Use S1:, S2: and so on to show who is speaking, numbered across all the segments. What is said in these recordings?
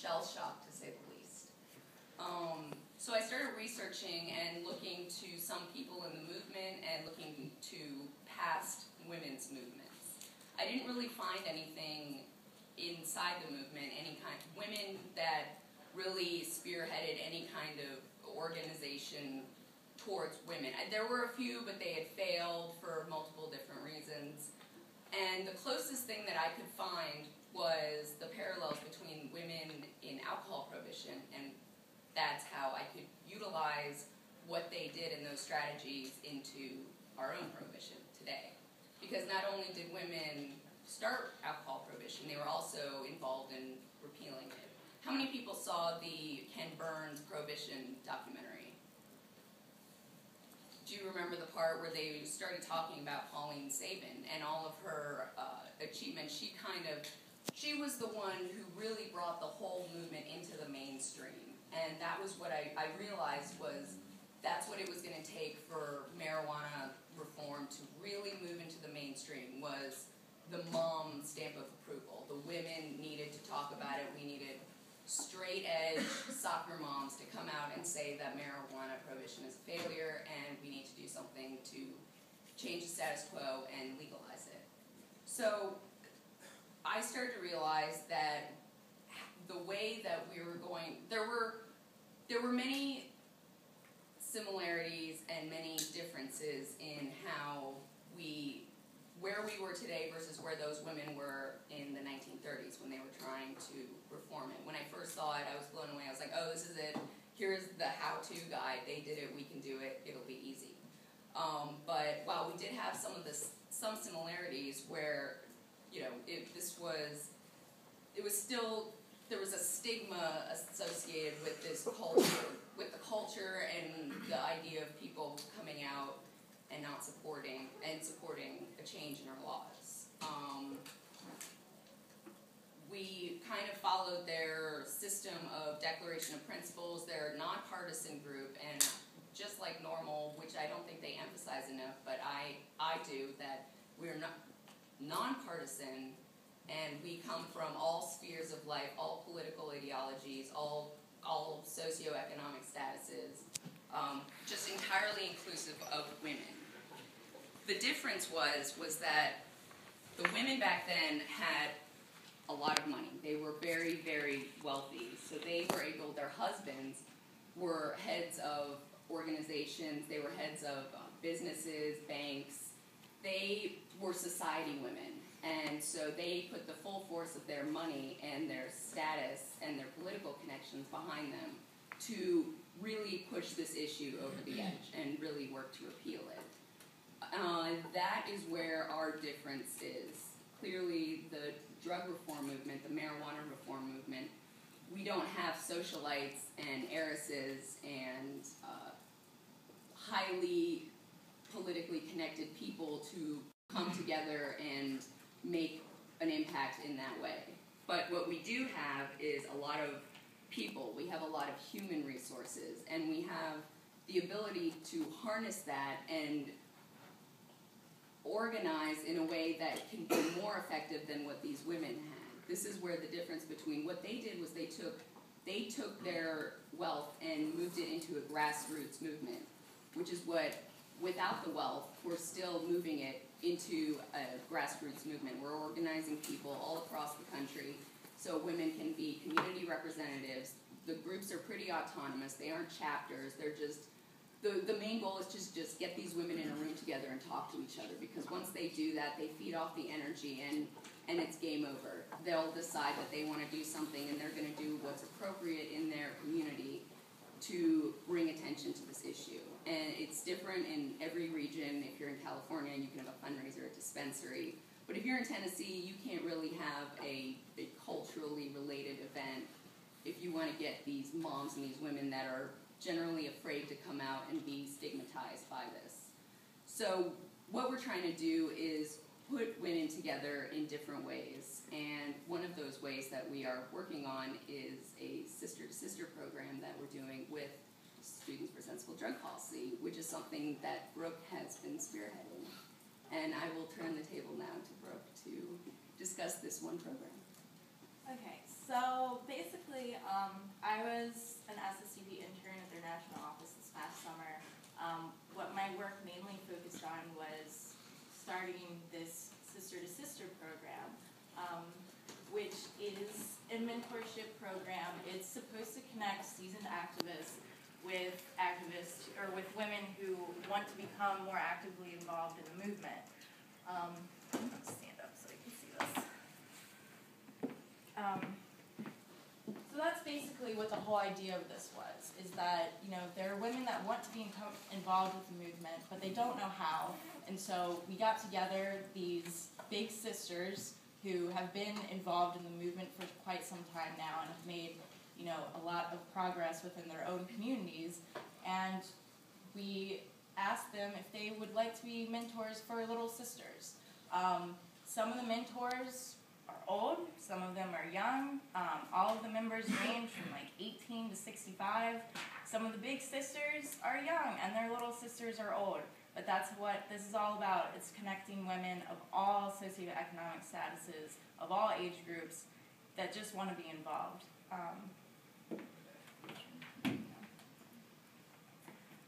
S1: shell-shocked, to say the least. So I started researching and looking to some people in the movement and looking to past women's movements. I didn't really find anything inside the movement, any kind of women that really spearheaded any kind of organization towards women. There were a few, but they had failed for multiple different reasons. And the closest thing that I could find was the parallels between women in alcohol prohibition, and that's how I could utilize what they did in those strategies into our own prohibition today. Because not only did women start alcohol prohibition, they were also involved in repealing it. How many people saw the Ken Burns Prohibition documentary? Do you remember the part where they started talking about Pauline Sabin and all of her achievements? She was the one who really brought the whole movement into the mainstream. And that was what I realized was that's what it was going to take for marijuana reform to really move into the mainstream, was the mom stamp of approval. The women needed to talk about it. We needed straight-edge soccer moms to come out and say that marijuana prohibition is a failure and we need to do something to change the status quo and legalize it. So I started to realize that the way that we were going, there were many similarities and many differences in where we were today versus where those women were in the 1930s when they were trying to reform it. When I first saw it, I was blown away. I was like, oh, this is it. Here's the how-to guide. They did it. We can do it. It'll be easy. But while we did have some similarities where, you know, there was a stigma associated with this culture, with the culture and the idea of people coming out and not supporting a change in our laws. We kind of followed their system of declaration of principles. They're a nonpartisan group, and just like normal, which I don't think they emphasize enough, but I do, that we're not nonpartisan, and we come from all spheres of life, all political ideologies, all socioeconomic statuses, just entirely inclusive of women. The difference was that the women back then had a lot of money. They were very, very wealthy. So they were able, their husbands were heads of organizations, they were heads of businesses, banks. They were society women. And so they put the full force of their money and their status and their political connections behind them to really push this issue over the edge and really work to repeal it. That is where our difference is. Clearly, the drug reform movement, the marijuana reform movement, we don't have socialites and heiresses and highly politically connected people to come together and make an impact in that way. But what we do have is a lot of people. We have a lot of human resources, and we have the ability to harness that and organize in a way that can be more effective than what these women had. This is where the difference between what they did was they took their wealth and moved it into a grassroots movement, which is what, without the wealth, we're still moving it into a grassroots movement. We're organizing people all across the country so women can be community representatives. The groups are pretty autonomous. They aren't chapters. They're just, the main goal is just get these women in a room together and talk to each other, because once they do that, they feed off the energy and it's game over. They'll decide that they want to do something, and they're going to do what's appropriate in their community to bring attention to this issue. And it's different in every region. If you're in California, you can have a fundraiser at a dispensary. But if you're in Tennessee, you can't really have a culturally related event if you want to get these moms and these women that are generally afraid to come out and be stigmatized by this. So what we're trying to do is put women together in different ways. And one of those ways that we are working on is a sister-to-sister program that we're doing with Students for Sensible Drug Policy, which is something that Brooke has been spearheading. And I will turn the table now to Brooke to discuss this one program.
S2: Okay, so basically I was an SSCB intern at their national office this past summer. What my work mainly focused on was starting this sister-to-sister program, which is a mentorship program. It's supposed to connect seasoned activists with women who want to become more actively involved in the movement. I'm going to stand up so you can see this. So that's basically what the whole idea of this was, is that, there are women that want to be involved with the movement, but they don't know how. And so we got together these big sisters who have been involved in the movement for quite some time now and have made, a lot of progress within their own communities. And we asked them if they would like to be mentors for little sisters. Some of the mentors are old, some of them are young. All of the members range from like 18 to 65. Some of the big sisters are young and their little sisters are old. But that's what this is all about. It's connecting women of all socioeconomic statuses, of all age groups, that just want to be involved.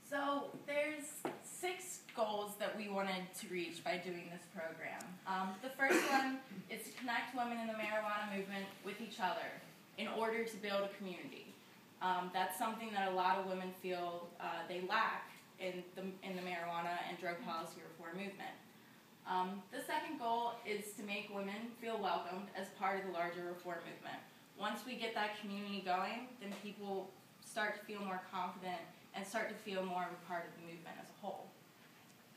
S2: So there's 6 goals that we wanted to reach by doing this program. The first one is to connect women in the marijuana movement with each other in order to build a community. That's something that a lot of women feel they lack in the marijuana and drug policy reform movement. The second goal is to make women feel welcomed as part of the larger reform movement. Once we get that community going, then people start to feel more confident and start to feel more of a part of the movement as a whole.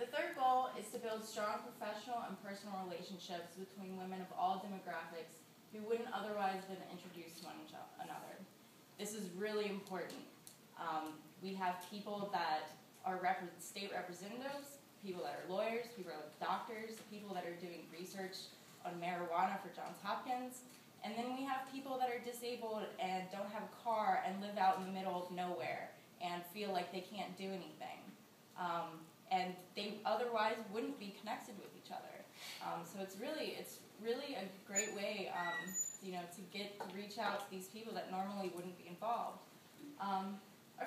S2: The third goal is to build strong professional and personal relationships between women of all demographics who wouldn't otherwise have been introduced to one another. This is really important. We have people that are state representatives, people that are lawyers, people that are doctors, people that are doing research on marijuana for Johns Hopkins, and then we have people that are disabled and don't have a car and live out in the middle of nowhere and feel like they can't do anything. And they otherwise wouldn't be connected with each other. So it's really a great way, to reach out to these people that normally wouldn't be involved. Our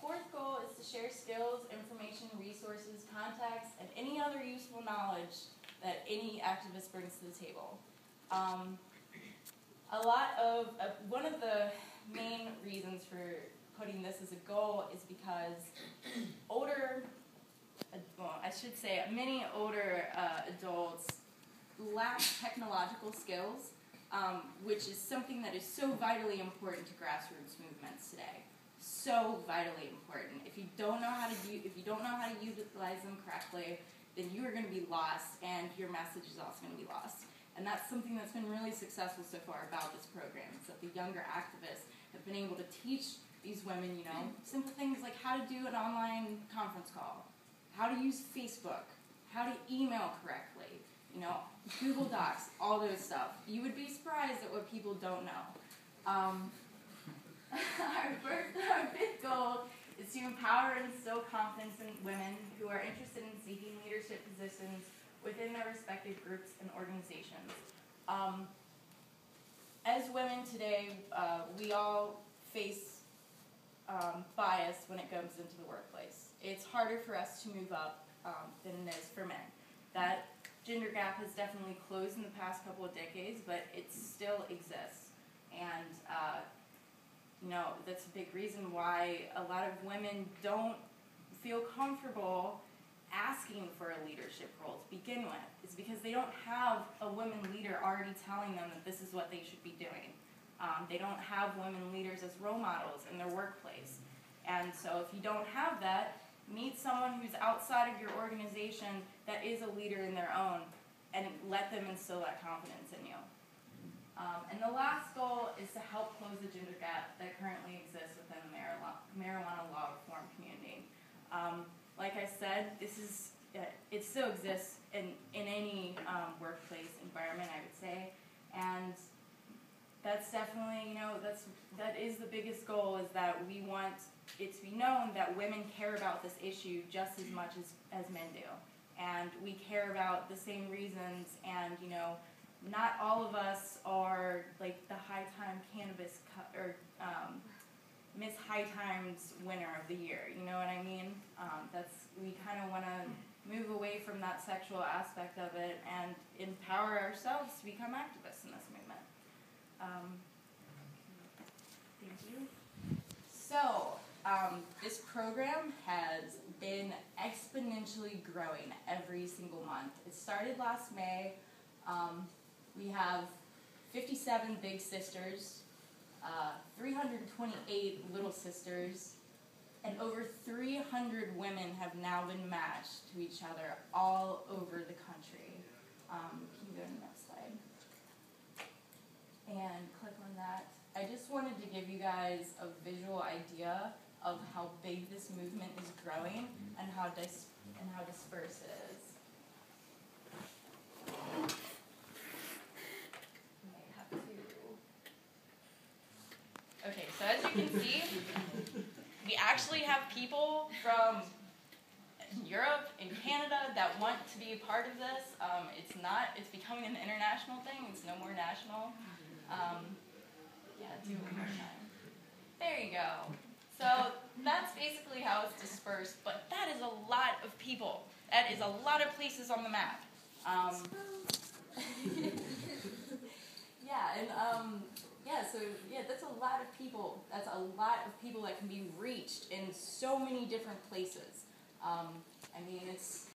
S2: fourth goal is to share skills, information, resources, contacts, and any other useful knowledge that any activist brings to the table. One of the main reasons for putting this as a goal is because many older adults lack technological skills, which is something that is so vitally important to grassroots movements today. So vitally important. If you don't know how to utilize them correctly, then you are going to be lost, and your message is also going to be lost. And that's something that's been really successful so far about this program, is that the younger activists have been able to teach these women, simple things like how to do an online conference call, how to use Facebook, how to email correctly, Google Docs, all those stuff. You would be surprised at what people don't know. Our fifth goal is to empower and instill confidence in women who are interested in seeking leadership positions within their respective groups and organizations. As women today, we all face bias when it comes into the workplace. It's harder for us to move up than it is for men. That gender gap has definitely closed in the past couple of decades, but it still exists. And that's a big reason why a lot of women don't feel comfortable asking for a leadership role to begin with. It's because they don't have a women leader already telling them that this is what they should be doing. They don't have women leaders as role models in their workplace. And so if you don't have that, meet someone who's outside of your organization that is a leader in their own, and let them instill that confidence in you. And the last goal is to help close the gender gap that currently exists within the marijuana law reform community. Like I said, it still exists in any workplace environment, I would say, and that's definitely, that is the biggest goal, is that we want it to be known that women care about this issue just as much as men do. And we care about the same reasons, and, not all of us are like the high-time cannabis Miss High Times winner of the year. You know what I mean? We kind of want to move away from that sexual aspect of it and empower ourselves to become activists in this movement. Thank you. So, this program has been exponentially growing every single month. It started last May. We have 57 big sisters, 328 little sisters, and over 300 women have now been matched to each other all over the country. Can you go to the next slide? And click on that. I just wanted to give you guys a visual idea of how big this movement is growing and how dispersed it is. Okay, so as you can see, we actually have people from Europe and Canada that want to be a part of this. It's becoming an international thing. It's no more national. Yeah, do it one more time. There you go. So that's basically how it's dispersed, but that is a lot of people. That is a lot of places on the map. That's a lot of people. That's a lot of people that can be reached in so many different places.